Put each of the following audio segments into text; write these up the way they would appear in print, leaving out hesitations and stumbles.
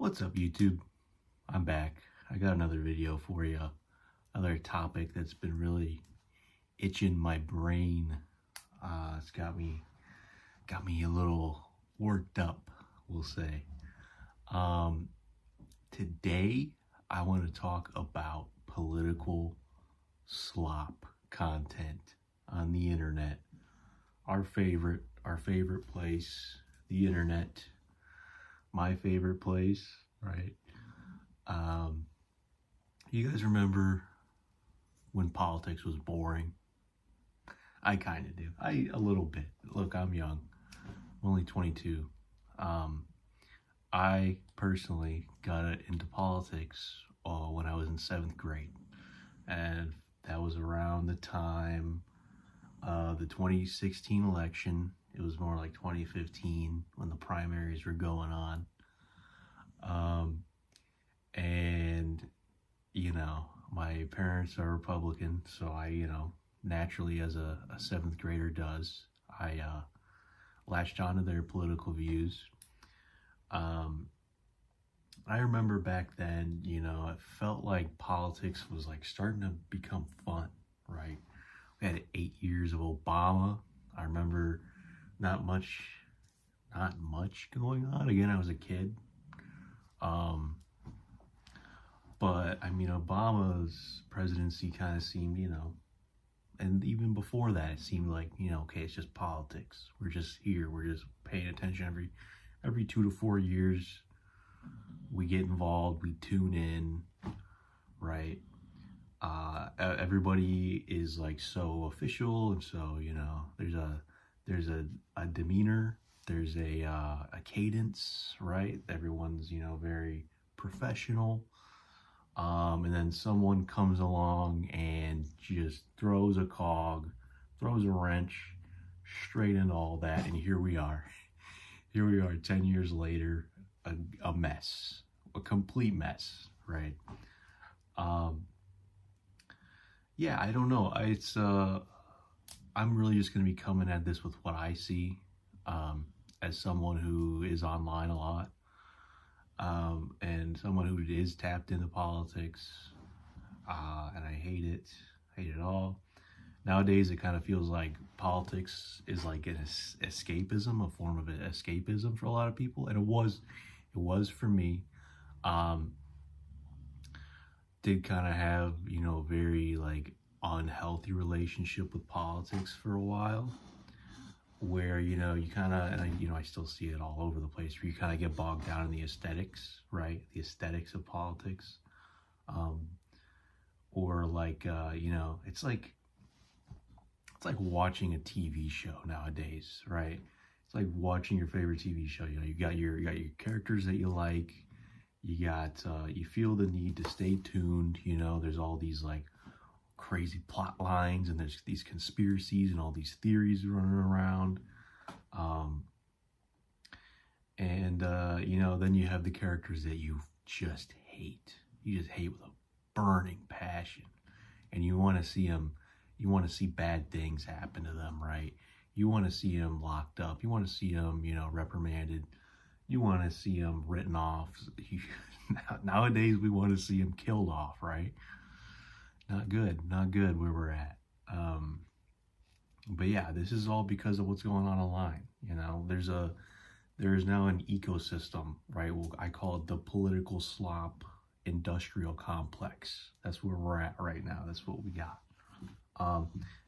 What's up, YouTube? I'm back. I got another video for you. Another topic that's been really itching my brain. It's got me a little worked up, we'll say. Today I want to talk about political slop content on the internet. Our favorite place, the internet. My favorite place, right? You guys remember when politics was boring? I kind of do. A little bit. Look, I'm young. I'm only 22. I personally got into politics when I was in 7th grade. And that was around the time the 2016 election. It was more like 2015 when the primaries were going on. And, my parents are Republican, so I, naturally, as a 7th grader does, I latched onto their political views. I remember back then, it felt like politics was like starting to become fun, right? We had 8 years of Obama. I remember not much going on. Again, I was a kid. But I mean, Obama's presidency kind of seemed, and even before that, it seemed like, okay, it's just politics. We're just here. We're just paying attention every 2 to 4 years. We get involved. We tune in, right? Everybody is like so official, and so there's a demeanor. There's a cadence, right? Everyone's very professional. And then someone comes along and just throws a cog, throws a wrench straight into all that, and here we are. Here we are 10 years later, a mess, a complete mess, right? Yeah, I don't know. I'm really just going to be coming at this with what I see as someone who is online a lot. And someone who is tapped into politics, and I hate it all. Nowadays, it kind of feels like politics is like an escapism, a form of escapism for a lot of people, and it was for me. Did kind of have very like unhealthy relationship with politics for a while, where you kind of, and I still see it all over the place, where you kind of get bogged down in the aesthetics, right? The aesthetics of politics, or like it's like watching a TV show nowadays, right? It's like watching your favorite TV show. You got your characters that you like. You got you feel the need to stay tuned. There's all these like crazy plot lines, and there's these conspiracies and all these theories running around, then you have the characters that you just hate with a burning passion, and you want to see bad things happen to them, right? You want to see them locked up, you want to see them reprimanded, you want to see them written off. Nowadays we want to see them killed off, right? Not good where we're at. But yeah, this is all because of what's going on online. There is now an ecosystem, right? I call it the political slop industrial complex. That's where we're at right now. That's what we got.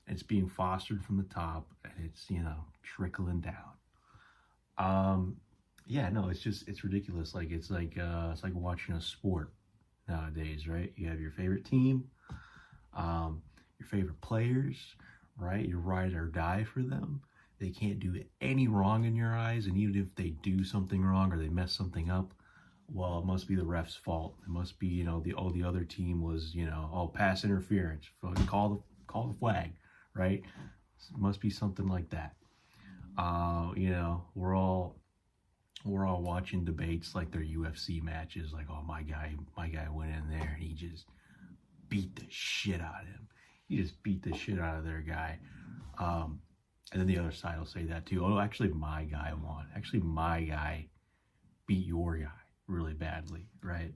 It's being fostered from the top, and it's trickling down. Yeah, no, it's ridiculous. It's like watching a sport nowadays, right? You have your favorite team, your favorite players, right? You ride or die for them. They can't do any wrong in your eyes, and even if they do something wrong or they mess something up, well, it must be the ref's fault. It must be the other team was pass interference. Call the flag, right? It must be something like that. We're all watching debates like they're UFC matches. Like, oh, my guy went in there and he just beat the shit out of him. He just beat the shit out of their guy. And then the other side will say that too. Oh, actually, my guy won. Actually, my guy beat your guy, really badly, right?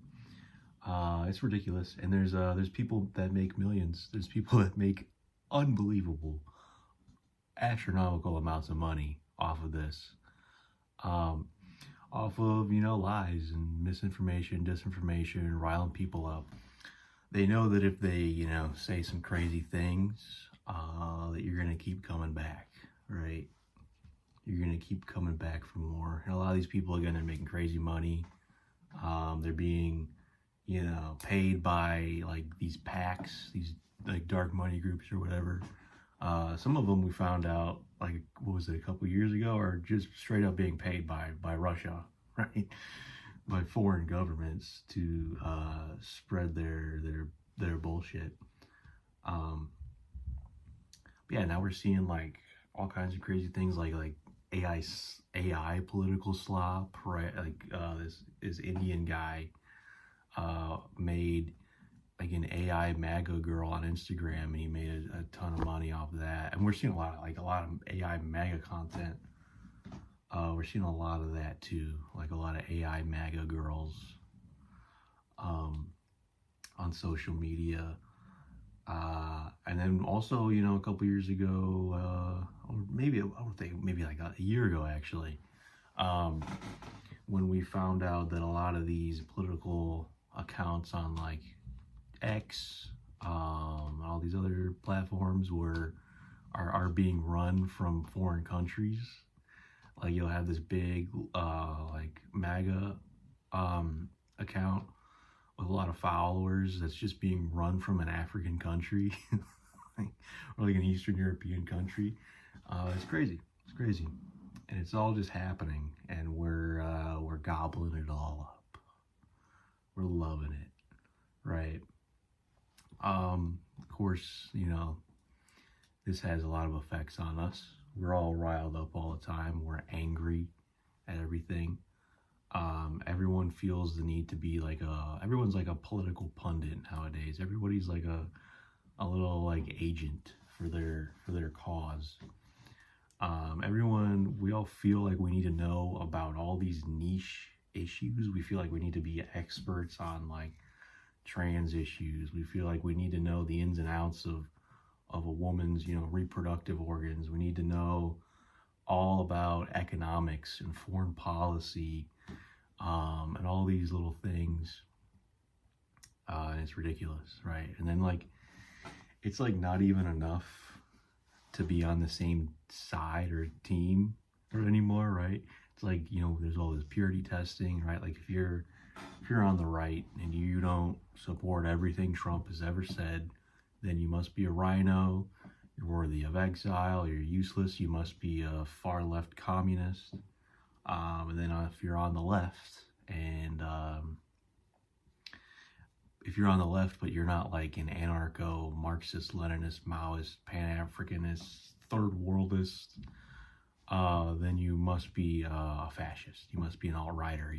It's ridiculous. And there's people that make millions. There's people that make unbelievable, astronomical amounts of money off of this. Um, Off of, lies and misinformation, disinformation, riling people up. They know that if they, say some crazy things, that you're going to keep coming back, right? You're going to keep coming back for more. And a lot of these people, again, they're making crazy money. They're being, paid by like these PACs, these like dark money groups or whatever. Some of them we found out, like, what was it, a couple years ago, are just straight up being paid by Russia, right? By foreign governments to spread their bullshit. But yeah, now we're seeing like all kinds of crazy things like AI political slop, right? Like this Indian guy made like an AI MAGA girl on Instagram, and he made a ton of money off of that. And we're seeing a lot of AI MAGA content. We're seeing a lot of that too, like a lot of AI MAGA girls on social media. And then also, a couple years ago, or maybe, I would think maybe like a year ago actually, when we found out that a lot of these political accounts on like X, all these other platforms are being run from foreign countries. Like you'll have this big like MAGA account with a lot of followers that's just being run from an African country, or like an Eastern European country. It's crazy. It's crazy, and it's all just happening, and we're gobbling it all up. We're loving it, right? Of course, this has a lot of effects on us. We're all riled up all the time. We're angry at everything. Everyone feels the need to be everyone's like a political pundit nowadays. Everybody's like a little like agent for their cause. We all feel like we need to know about all these niche issues. We feel like we need to be experts on like trans issues. We feel like we need to know the ins and outs of a woman's, reproductive organs. We need to know all about economics and foreign policy, and all these little things. And it's ridiculous, right? And then it's like not even enough to be on the same side or team or anymore, right? It's like, there's all this purity testing, right? Like if you're on the right and you don't support everything Trump has ever said, then you must be a rhino, you're worthy of exile, you're useless, you must be a far left communist. And then if you're on the left, and if you're on the left but you're not like an anarcho, Marxist, Leninist, Maoist, Pan-Africanist, third worldist, then you must be a fascist, you must be an alt-righter,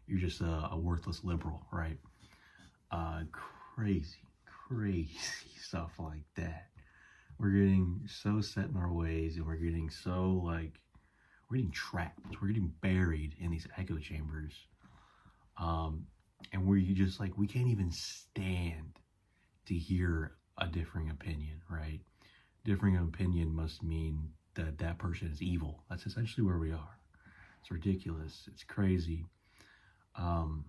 you're just a worthless liberal, right? Crazy stuff like that. We're getting so set in our ways, and we're getting so we're getting trapped. We're getting buried in these echo chambers. And we can't even stand to hear a differing opinion, right? Differing opinion must mean that person is evil. That's essentially where we are. It's ridiculous. It's crazy. And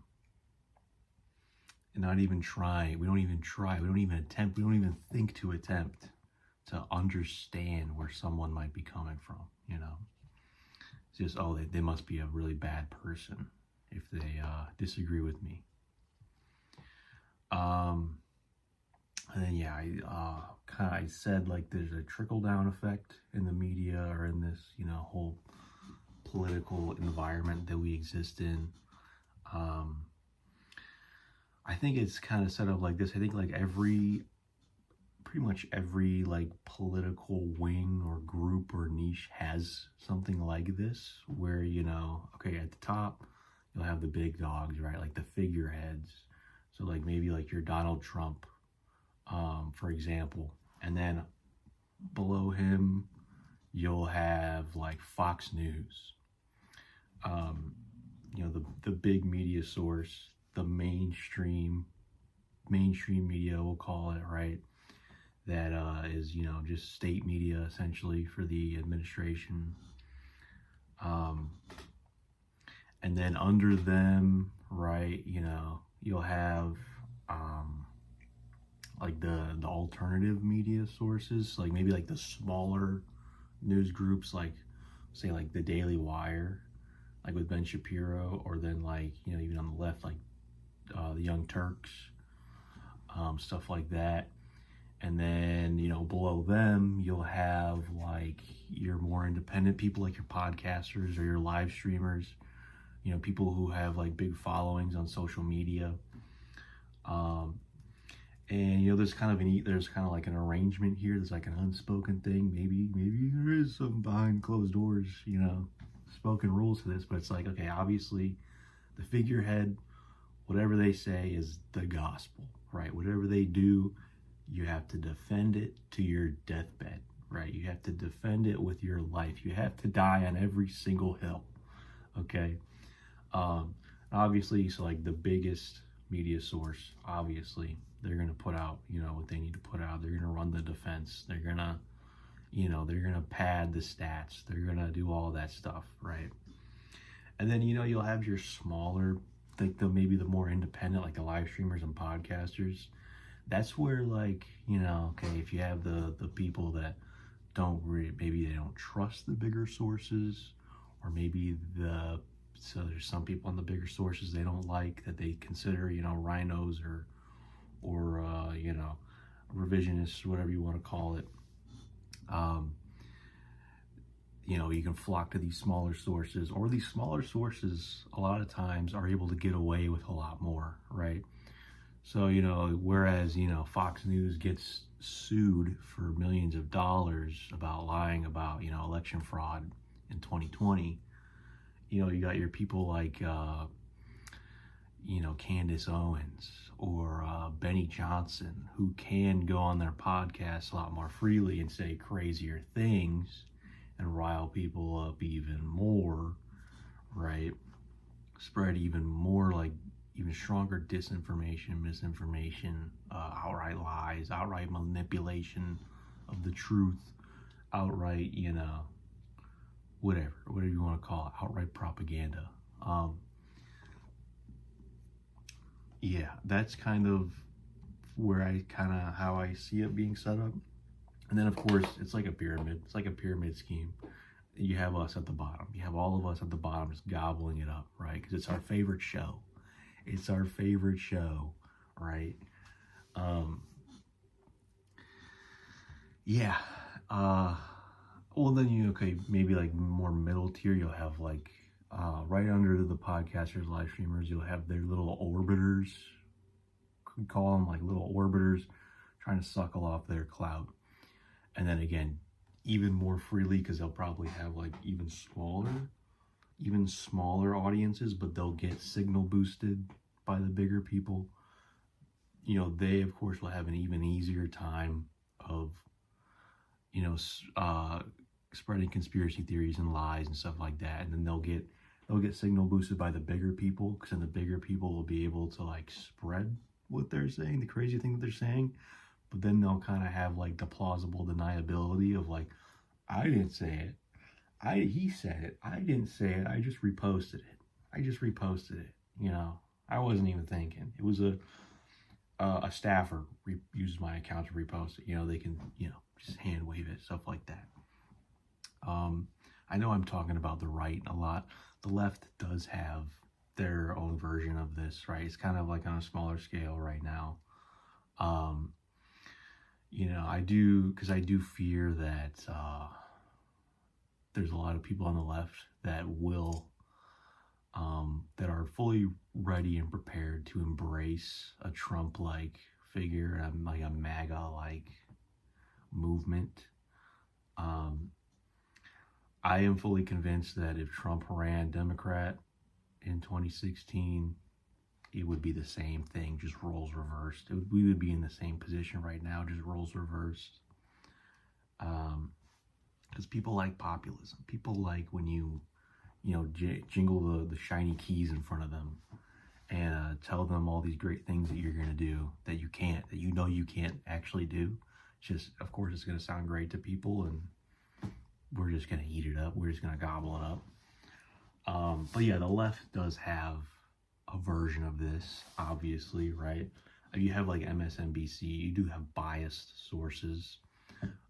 not even try. We don't even try. We don't even attempt. We don't even think to attempt to understand where someone might be coming from, It's just, they must be a really bad person if they disagree with me. And then, yeah, I said, there's a trickle-down effect in the media or in this, whole political environment that we exist in. I think it's kind of set up like this. I think pretty much every political wing or group or niche has something like this, where okay, at the top you'll have the big dogs, right? Like the figureheads. So maybe your Donald Trump, for example, and then below him you'll have Fox News, the big media source, the mainstream media, we'll call it, right? That is, just state media essentially for the administration. And then under them, right, you'll have like the alternative media sources, like maybe like the smaller news groups, like say like the Daily Wire, like with Ben Shapiro, or then like, even on the left, like the Young Turks, stuff like that. And then, below them, you'll have like your more independent people, like your podcasters or your live streamers, people who have like big followings on social media. And there's kind of like an arrangement here. There's like an unspoken thing. Maybe there is some behind closed doors, spoken rules to this, but it's like, okay, obviously the figurehead, whatever they say is the gospel, right? Whatever they do, you have to defend it to your deathbed, right? You have to defend it with your life. You have to die on every single hill, okay? Obviously, so like the biggest media source, obviously, they're going to put out, what they need to put out. They're going to run the defense. They're going to, they're going to pad the stats. They're going to do all that stuff, right? And then, you'll have your smaller, like maybe the more independent, like the live streamers and podcasters. That's where, like, okay, if you have the people that maybe they don't trust the bigger sources, or maybe so there's some people on the bigger sources they don't like, that they consider, rhinos or revisionists, whatever you want to call it. You can flock to these smaller sources, or these smaller sources a lot of times are able to get away with a lot more, right? So, whereas, Fox News gets sued for millions of dollars about lying about, election fraud in 2020, you got your people like, Candace Owens or Benny Johnson, who can go on their podcasts a lot more freely and say crazier things and rile people up even more, right? Spread even more, like, even stronger disinformation, misinformation, outright lies, outright manipulation of the truth, outright, whatever you want to call it, outright propaganda. Yeah, that's kind of how I see it being set up. And then, of course, it's like a pyramid. It's like a pyramid scheme. You have us at the bottom. You have all of us at the bottom just gobbling it up, right? Because it's our favorite show. It's our favorite show, right? Yeah. Well, then maybe like more middle tier, you'll have like, right under the podcasters, live streamers, you'll have their little orbiters. We call them like little orbiters, trying to suckle off their clout. And then again, even more freely, because they'll probably have like even smaller audiences, but they'll get signal boosted by the bigger people. They of course will have an even easier time of spreading conspiracy theories and lies and stuff like that. And then they'll get signal boosted by the bigger people, because then the bigger people will be able to like spread what they're saying, the crazy thing that they're saying. But then they'll kind of have like the plausible deniability of like, I didn't say it. He said it. I didn't say it. I just reposted it. I wasn't even thinking. It was a staffer uses my account to repost it. They can, just hand wave it, stuff like that. I know I'm talking about the right a lot. The left does have their own version of this, right? It's kind of like on a smaller scale right now. I do fear that there's a lot of people on the left that that are fully ready and prepared to embrace a Trump-like figure, like a MAGA-like movement. I am fully convinced that if Trump ran Democrat in 2016, it would be the same thing, just roles reversed. We would be in the same position right now, just roles reversed. Because people like populism. People like when you jingle the shiny keys in front of them and tell them all these great things that you're going to do that you can't, that you can't actually do. Just, of course, it's going to sound great to people, and we're just going to eat it up. We're just going to gobble it up. But yeah, the left does have a version of this, obviously, right? If you have like MSNBC, you do have biased sources.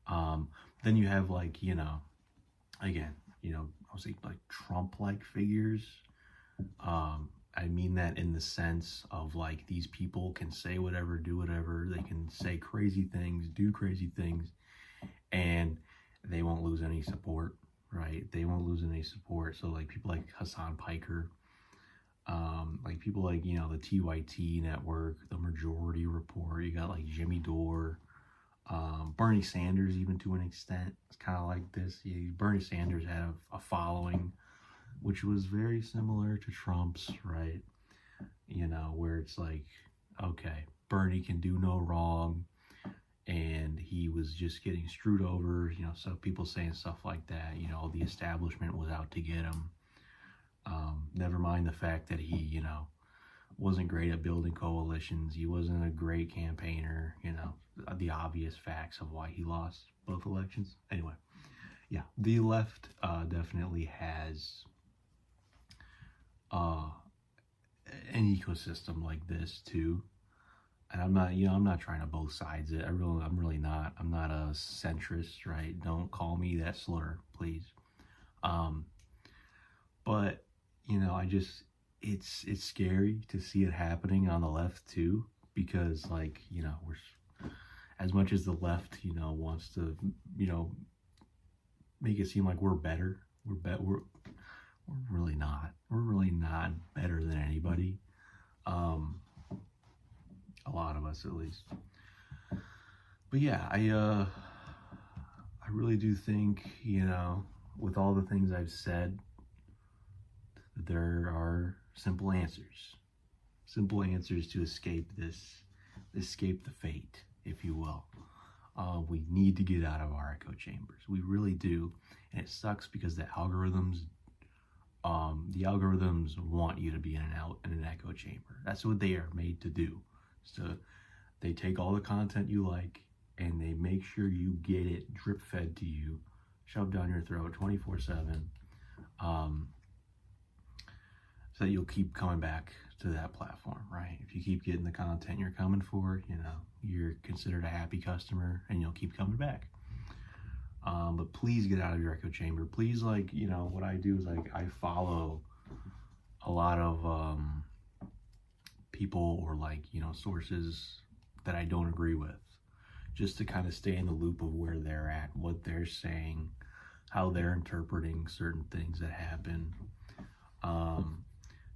Then you have like, again, I'll say like Trump-like figures. I mean that in the sense of like, these people can say whatever, do whatever. They can say crazy things, do crazy things, and they won't lose any support, right? They won't lose any support. So like people like Hassan Piker, like people like, the TYT network, the Majority Report, you got like Jimmy Dore, Bernie Sanders, even to an extent, it's kind of like this. Yeah, Bernie Sanders had a following which was very similar to Trump's, right? Where it's like, okay, Bernie can do no wrong, and he was just getting screwed over, so people saying stuff like that, the establishment was out to get him. Never mind the fact that he, wasn't great at building coalitions. He wasn't a great campaigner, the obvious facts of why he lost both elections. Anyway, yeah, the left definitely has an ecosystem like this too. And I'm not trying to both sides it. I'm really not. I'm not a centrist, right? Don't call me that slur, please. But it's scary to see it happening on the left too, because like, we're, as much as the left, wants to, make it seem like we're better, we're really not. We're really not better than anybody. A lot of us, at least. But yeah, I really do think, with all the things I've said, that there are simple answers to escape the fate, if you will. We need to get out of our echo chambers. We really do. And it sucks because the algorithms want you to be in an echo chamber. That's what they are made to do. So they take all the content you like and they make sure you get it drip fed to you, shoved down your throat 24/7, so that you'll keep coming back to that platform, right? If you keep getting the content you're coming for, you're considered a happy customer and you'll keep coming back. But please get out of your echo chamber. Please, like, what I do is like, I follow a lot of people or like, sources that I don't agree with, just to kind of stay in the loop of where they're at, what they're saying, how they're interpreting certain things that happen.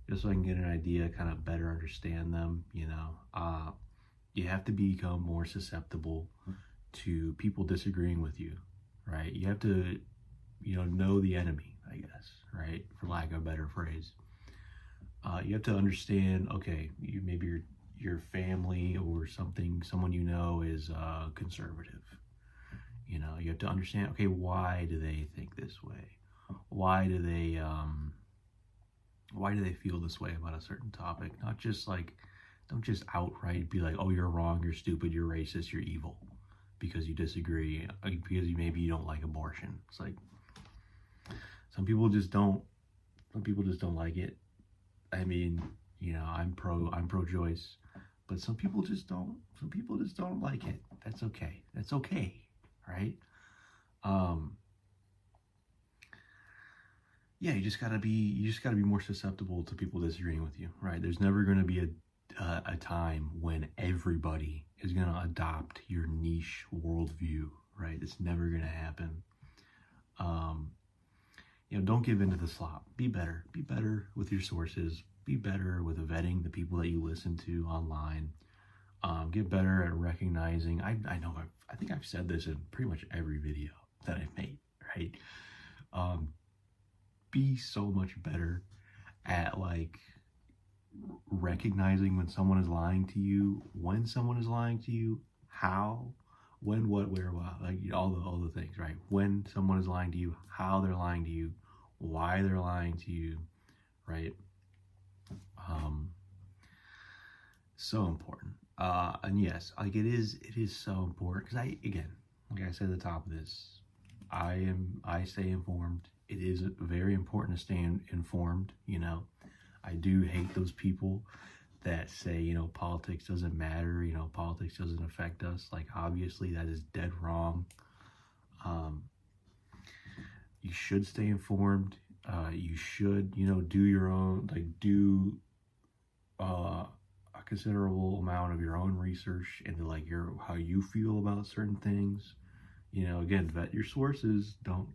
Just so I can get an idea, kind of better understand them, you have to become more susceptible to people disagreeing with you, right? You have to, know the enemy, I guess, right? For lack of a better phrase. You have to understand, okay, maybe your family or someone is conservative. You have to understand, okay, why do they think this way? Why do they feel this way about a certain topic? Not just like, don't just outright be like, oh, you're wrong, you're stupid, you're racist, you're evil, because you disagree, because maybe you don't like abortion. It's like, some people just don't like it. I mean, I'm pro-choice, but some people just don't like it. That's okay, right? Yeah, you just gotta be more susceptible to people disagreeing with you, right? There's never gonna be a time when everybody is gonna adopt your niche worldview, right? It's never gonna happen. Don't give in to the slop. Be better with your sources. Be better with vetting the people that you listen to online. Get better at recognizing. I think I've said this in pretty much every video that I've made, right? Be so much better at like recognizing when someone is lying to you, when someone is lying to you, how, when, what, where, what, like all the things, right? When someone is lying to you, how they're lying to you, why they're lying to you, right? So important. And yes, like it is so important because like I said at the top of this, I stay informed. It is very important to stay informed. You know, I do hate those people that say, you know, politics doesn't matter. You know, politics doesn't affect us. Like, obviously, that is dead wrong. You should stay informed. You should, you know, do your own, like, do a considerable amount of your own research into like how you feel about certain things. You know, again, vet your sources. Don't,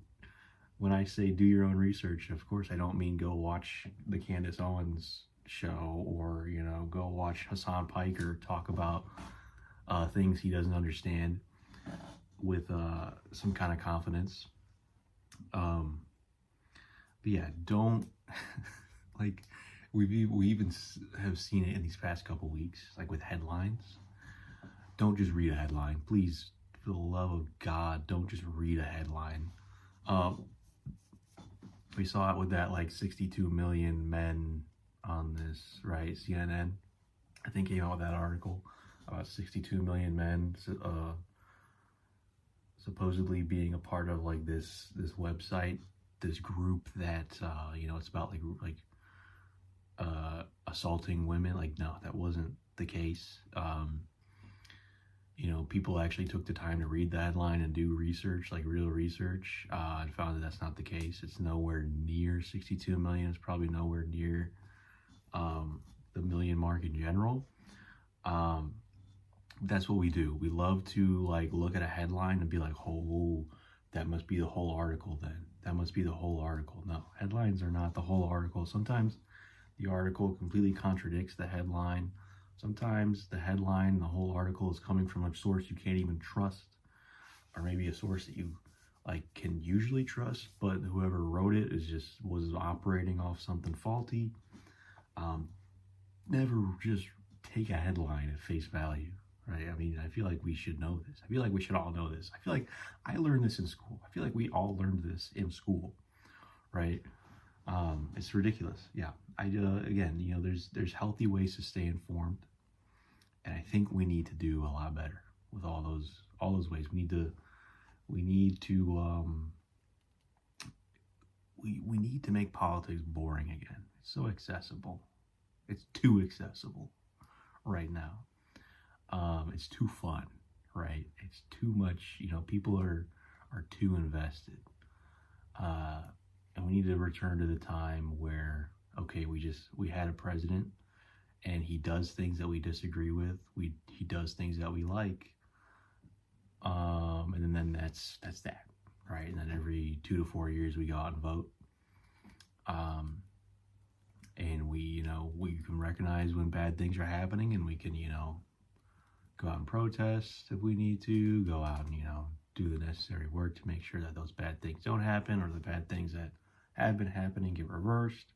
when I say do your own research, of course I don't mean go watch the Candace Owens show, or, you know, go watch Hassan Piker talk about things he doesn't understand with some kind of confidence. But yeah, don't like we even have seen it in these past couple weeks, like with headlines. Don't just read a headline, please. For the love of God, don't just read a headline. We saw it with that like 62 million men on this, right? CNN, I think, came out with that article about 62 million men supposedly being a part of like this website, this group that you know, it's about like assaulting women. Like, no, that wasn't the case. You know, people actually took the time to read the headline and do research, like real research, and found that that's not the case. It's nowhere near 62 million. It's probably nowhere near the million mark in general. That's what we do. We love to like look at a headline and be like, oh, that must be the whole article then. That must be the whole article. No, headlines are not the whole article. Sometimes the article completely contradicts the headline. Sometimes the headline, the whole article is coming from a source you can't even trust, or maybe a source that you like can usually trust, but whoever wrote it was operating off something faulty. Never just take a headline at face value, right? I mean, I feel like we should know this. I feel like we should all know this. I feel like I learned this in school. I feel like we all learned this in school, right? It's ridiculous. Yeah. Again, you know, there's healthy ways to stay informed, and I think we need to do a lot better with all those ways. We need to make politics boring again. It's so accessible. It's too accessible right now. It's too fun, right? It's too much. You know, people are too invested. And we need to return to the time where, okay, we had a president and he does things that we disagree with. He does things that we like. And then that's that, right? And then every 2 to 4 years we go out and vote. And we can recognize when bad things are happening, and we can, you know, go out and protest if we need to, go out and, you know, do the necessary work to make sure that those bad things don't happen, or the bad things that have been happening get reversed.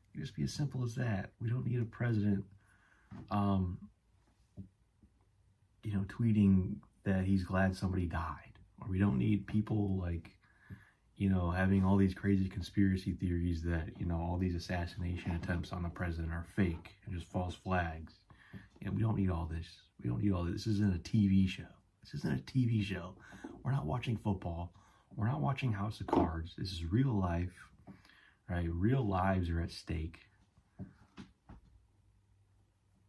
It can just be as simple as that. We don't need a president, you know, tweeting that he's glad somebody died. Or we don't need people like, you know, having all these crazy conspiracy theories that, you know, all these assassination attempts on the president are fake and just false flags. You know, we don't need all this. We don't need all this. This isn't a TV show. This isn't a TV show. We're not watching football. We're not watching House of Cards. This is real life, right? Real lives are at stake.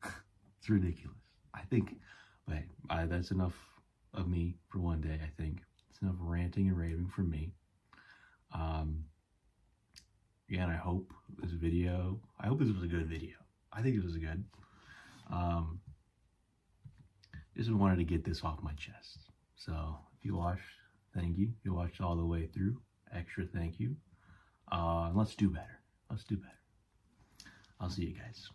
It's ridiculous. I think, but that's enough of me for one day, I think. It's enough ranting and raving from me. Again, I hope this was a good video. I think it was good. Just wanted to get this off my chest. So if you watched, thank you. If you watched all the way through, extra thank you. Let's do better. I'll see you guys.